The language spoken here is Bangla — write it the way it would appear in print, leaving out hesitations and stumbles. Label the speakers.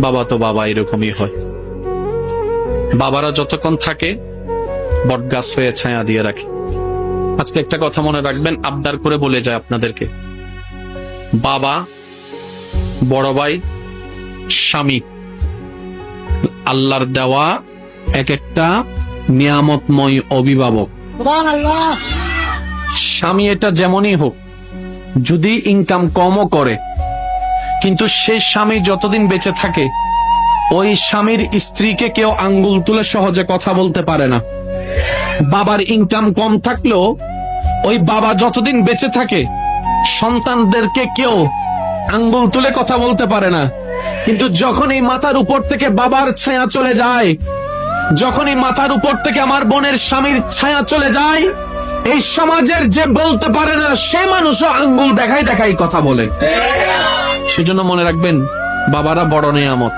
Speaker 1: বাবা তো বাবা, এরকমই হয়। বাবারা যতক্ষণ থাকে বটগাছ হয়ে ছায়া দিয়ে রাখে। আজকে একটা কথা মনে রাখবেন, আবদার করে বলে যায় আপনাদেরকে, বাবা, বড় ভাই, স্বামী আল্লাহর দেওয়া এক একটা নিয়ামতময় অভিভাবক। স্বামী এটা যেমনই হোক, যদি ইনকাম কমও করে, কিন্তু সেই স্বামী যতদিন বেঁচে থাকে ওই স্বামীর স্ত্রীকে কেউ আঙ্গুল তুলে সহজে কথা বলতে পারে না। বাবার ইনকাম কম থাকলেও ওই বাবা যতদিন বেঁচে থাকে সন্তানদেরকে কেউ আঙ্গুল তুলে কথা বলতে পারে না। কিন্তু যখন এই মাথার উপর থেকে বাবার ছায়া চলে যায়, যখন এই মাথার উপর থেকে আমার বোনের স্বামীর ছায়া চলে যায়, এই সমাজের যে বলতে পারে না সে মানুষও আঙ্গুল দেখাই দেখাই কথা বলে। সেজন্য মনে রাখবেন, বাবারা বড় নিয়ামত।